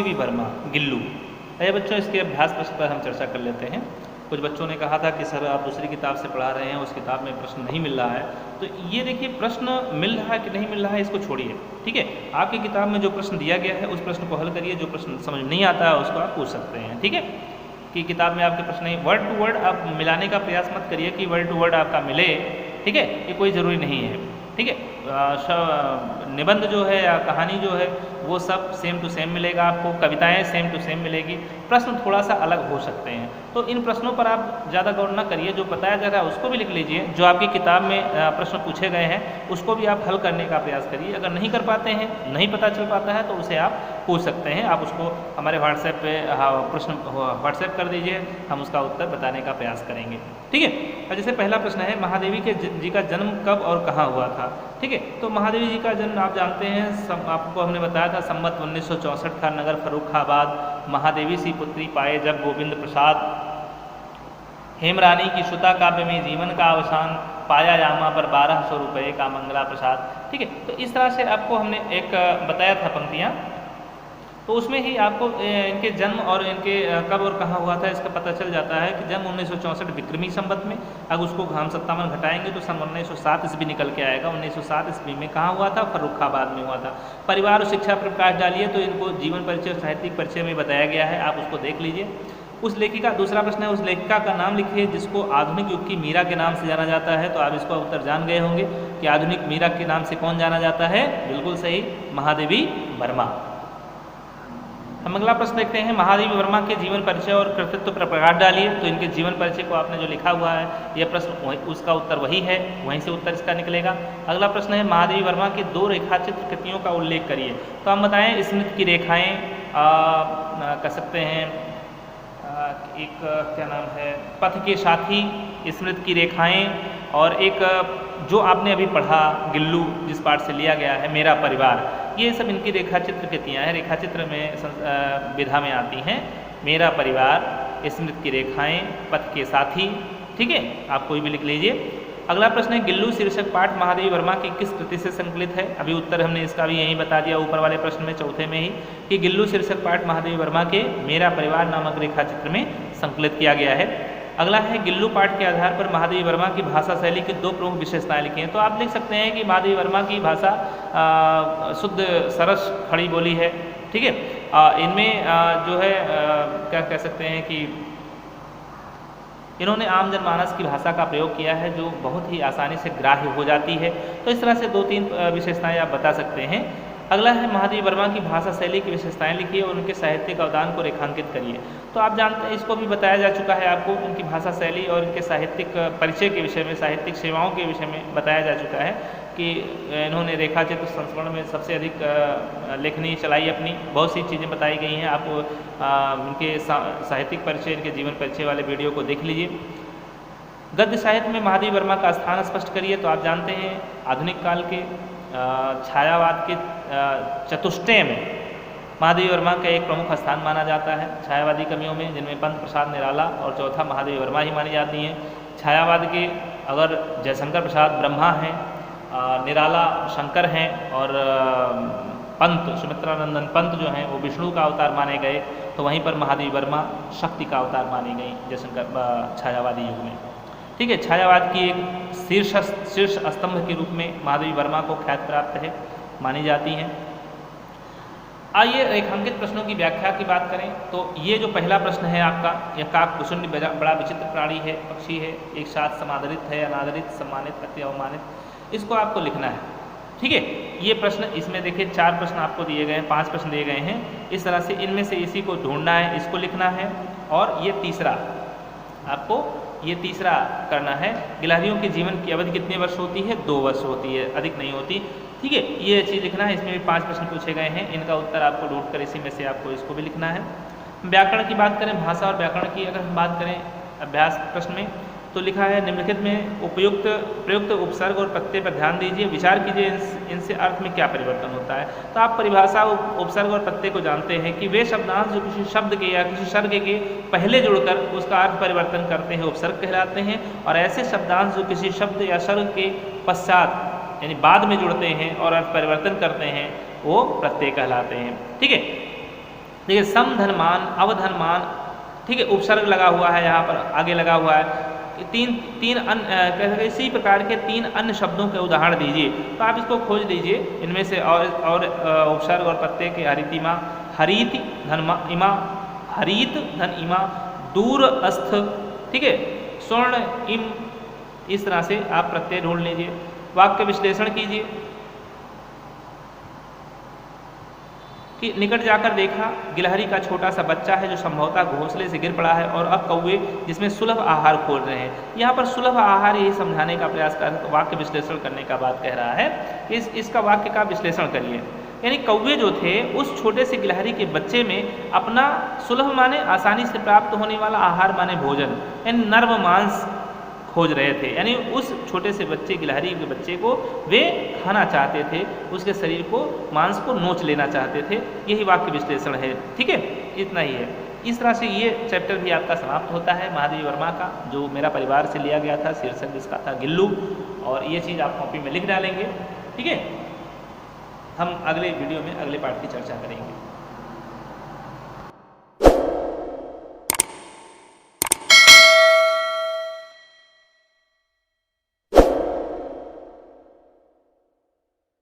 महादेवी वर्मा गिल्लू। अरे बच्चों, इसके अभ्यास प्रश्न पर हम चर्चा कर लेते हैं। कुछ बच्चों ने कहा था कि सर आप दूसरी किताब से पढ़ा रहे हैं, उस किताब में प्रश्न नहीं मिल रहा है। तो ये देखिए, प्रश्न मिल रहा है कि नहीं मिल रहा है इसको छोड़िए, ठीक है। आपकी किताब में जो प्रश्न दिया गया है उस प्रश्न को हल करिए, जो प्रश्न समझ नहीं आता है उसको आप पूछ सकते हैं, ठीक है। कि किताब में आपके प्रश्न नहीं, वर्ड टू वर्ड आप मिलाने का प्रयास मत करिए कि वर्ड टू वर्ड आपका मिले, ठीक है, ये कोई ज़रूरी नहीं है, ठीक है। निबंध जो है या कहानी जो है वो सब सेम टू सेम मिलेगा आपको, कविताएं सेम टू सेम मिलेगी, प्रश्न थोड़ा सा अलग हो सकते हैं। तो इन प्रश्नों पर आप ज़्यादा गौर न करिए, जो बताया जा रहा है उसको भी लिख लीजिए, जो आपकी किताब में प्रश्न पूछे गए हैं उसको भी आप हल करने का प्रयास करिए। अगर नहीं कर पाते हैं, नहीं पता चल पाता है, तो उसे आप पूछ सकते हैं। आप उसको हमारे व्हाट्सएप पे प्रश्न व्हाट्सएप कर दीजिए, हम उसका उत्तर बताने का प्रयास करेंगे, ठीक है। और जैसे पहला प्रश्न है, महादेवी के जी का जन्म कब और कहाँ हुआ था, ठीक है। तो महादेवी जी का जन्म आप जानते हैं, आपको हमने बताया था संवत 1964 का, नगर फर्रुखाबाद। महादेवी सी पुत्री पाए जब गोविंद प्रसाद, हेमरानी की सुता काव्य में जीवन का अवसान, पाया यामा पर 1200 रुपये का मंगला प्रसाद, ठीक है। तो इस तरह से आपको हमने एक बताया था पंक्तियाँ, तो उसमें ही आपको इनके जन्म और इनके कब और कहाँ हुआ था इसका पता चल जाता है कि जन्म 1964 विक्रमी संवत में, अगर उसको हम 57 घटाएंगे तो सन 1907 ईस्वी निकल के आएगा। 1907 ईस्वी में कहाँ हुआ था? फर्रुखाबाद में हुआ था। परिवार और शिक्षा पर प्रकाश डालिए, तो इनको जीवन परिचय और साहित्यिक परिचय में बताया गया है, आप उसको देख लीजिए। उस लेखिका, दूसरा प्रश्न है, उस लेखिका का नाम लिखिए जिसको आधुनिक युग की मीरा के नाम से जाना जाता है। तो आप इसका उत्तर जान गए होंगे कि आधुनिक मीरा के नाम से कौन जाना जाता है? बिल्कुल सही, महादेवी वर्मा। हम अगला प्रश्न देखते हैं, महादेवी वर्मा के जीवन परिचय और कृतित्व पर प्रकाश डालिए। तो इनके जीवन परिचय को आपने जो लिखा हुआ है, यह प्रश्न उसका उत्तर वही है, वहीं से उत्तर इसका निकलेगा। अगला प्रश्न है, महादेवी वर्मा की 2 रेखाचित्र कृतियों का उल्लेख करिए। तो हम बताएं, स्मृति की रेखाएं कह सकते हैं, एक क्या नाम है, पथ के साथी, स्मृति की रेखाएं, और एक जो आपने अभी पढ़ा गिल्लू, जिस पाठ से लिया गया है, मेरा परिवार। ये सब इनकी रेखाचित्र कृतियाँ हैं, रेखाचित्र में विधा में आती हैं। मेरा परिवार, स्मृति की रेखाएं, पथ के साथी, ठीक है, आप कोई भी लिख लीजिए। अगला प्रश्न है, गिल्लू शीर्षक पाठ महादेवी वर्मा की किस कृति से संकलित है? अभी उत्तर हमने इसका भी यहीं बता दिया ऊपर वाले प्रश्न में, चौथे में ही, कि गिल्लू शीर्षक पाठ महादेवी वर्मा के मेरा परिवार नामक रेखाचित्र में संकलित किया गया है। अगला है, गिल्लू पाठ के आधार पर महादेवी वर्मा की भाषा शैली की 2 प्रमुख विशेषताएं लिखी हैं। तो आप लिख सकते हैं कि महादेवी वर्मा की भाषा शुद्ध सरस खड़ी बोली है, ठीक है। इनमें जो है क्या कह सकते हैं कि इन्होंने आम जनमानस की भाषा का प्रयोग किया है, जो बहुत ही आसानी से ग्राह्य हो जाती है। तो इस तरह से 2-3 विशेषताएं आप बता सकते हैं। अगला है, महादेवी वर्मा की भाषा शैली की विशेषताएं लिखिए और उनके साहित्यिक अवदान को रेखांकित करिए। तो आप जानते हैं, इसको भी बताया जा चुका है आपको, उनकी भाषा शैली और इनके साहित्यिक परिचय के विषय में, साहित्यिक सेवाओं के विषय में बताया जा चुका है कि इन्होंने रेखाचित्र संस्करण में सबसे अधिक लेखनी चलाई अपनी, बहुत सी चीज़ें बताई गई हैं। आप इनके साहित्यिक परिचय, इनके जीवन परिचय वाले वीडियो को देख लीजिए। गद्य साहित्य में महादेवी वर्मा का स्थान स्पष्ट करिए। तो आप जानते हैं, आधुनिक काल के छायावाद के चतुष्टय में महादेवी वर्मा का एक प्रमुख स्थान माना जाता है, छायावादी कवियों में, जिनमें पंत प्रसाद निराला और चौथा महादेवी वर्मा ही मानी जाती हैं। छायावाद के अगर जयशंकर प्रसाद ब्रह्मा हैं, निराला शंकर हैं, और पंत सुमित्रानंदन पंत जो हैं वो विष्णु का अवतार माने गए, तो वहीं पर महादेवी वर्मा शक्ति का अवतार मानी गई जयशंकर छायावादी युग में, ठीक है। छायावाद की एक शीर्ष स्तंभ के रूप में महादेवी वर्मा को ख्याति प्राप्त है, मानी जाती हैं। आइए रेखांकित प्रश्नों की व्याख्या की बात करें। तो ये जो पहला प्रश्न है आपका, यह काकभुसुंडी बड़ा विचित्र प्राणी है, पक्षी है, एक साथ समादरित है, अनादरित, सम्मानित, अति अवमानित, इसको आपको लिखना है, ठीक है। ये प्रश्न, इसमें देखिए 4 प्रश्न आपको दिए गए हैं, 5 प्रश्न दिए गए हैं। इस तरह से इनमें से इसी को ढूंढना है, इसको लिखना है, और ये तीसरा आपको करना है। गिलहरियों के जीवन की अवधि कितने वर्ष होती है? 2 वर्ष होती है, अधिक नहीं होती, ठीक है। ये चीज़ लिखना है। इसमें भी 5 प्रश्न पूछे गए हैं, इनका उत्तर आपको ढूंढकर इसी में से आपको इसको भी लिखना है। व्याकरण की बात करें, भाषा और व्याकरण की अगर हम बात करें अभ्यास प्रश्न में, तो लिखा है, निम्नलिखित में प्रयुक्त उपसर्ग और प्रत्यय पर ध्यान दीजिए, विचार कीजिए इनसे अर्थ में क्या परिवर्तन होता है। तो आप परिभाषा, उपसर्ग और प्रत्यय को जानते हैं कि वे शब्दांश जो किसी शब्द के या किसी सर्ग के पहले जुड़कर उसका अर्थ परिवर्तन करते हैं, उपसर्ग कहलाते हैं, और ऐसे शब्दांश जो किसी शब्द या सर्ग के पश्चात यानी बाद में जुड़ते हैं और अर्थ परिवर्तन करते हैं, वो प्रत्यय कहलाते हैं, ठीक है। देखिए सम धनमान, अवधनमान, ठीक है, उपसर्ग लगा हुआ है यहाँ पर, आगे लगा हुआ है। तीन अन्य इसी प्रकार के 3 अन्य शब्दों के उदाहरण दीजिए। तो आप इसको खोज लीजिए इनमें से, और उपसर्ग और प्रत्यय के हरितिमा, हरित धन इमा, हरित धन इमा, दूरस्थ, ठीक है, स्वर्ण इम, इस तरह से आप प्रत्यय ढूंढ लीजिए। वाक्य विश्लेषण कीजिए कि निकट जाकर देखा गिलहरी का छोटा सा बच्चा है जो संभवतः घोंसले से गिर पड़ा है, और अब कौवे जिसमें सुलभ आहार खोज रहे हैं। यहाँ पर सुलभ आहार यही समझाने का प्रयास कर, तो वाक्य विश्लेषण करने का बात कह रहा है। इसका वाक्य का विश्लेषण करिए। यानी कौवे जो थे उस छोटे से गिलहरी के बच्चे में अपना सुलभ माने आसानी से प्राप्त होने वाला आहार माने भोजन, यानी नर्म मांस खोज रहे थे। यानी उस छोटे से बच्चे, गिलहरी के बच्चे को वे खाना चाहते थे, उसके शरीर को, मांस को नोच लेना चाहते थे। यही वाक्य विश्लेषण है, ठीक है, इतना ही है। इस तरह से ये चैप्टर भी आपका समाप्त होता है महादेवी वर्मा का, जो मेरा परिवार से लिया गया था। शीर्षक इसका था गिल्लू, और ये चीज़ आप कॉपी में लिख डालेंगे, ठीक है। हम अगले वीडियो में अगले पार्ट की चर्चा करेंगे।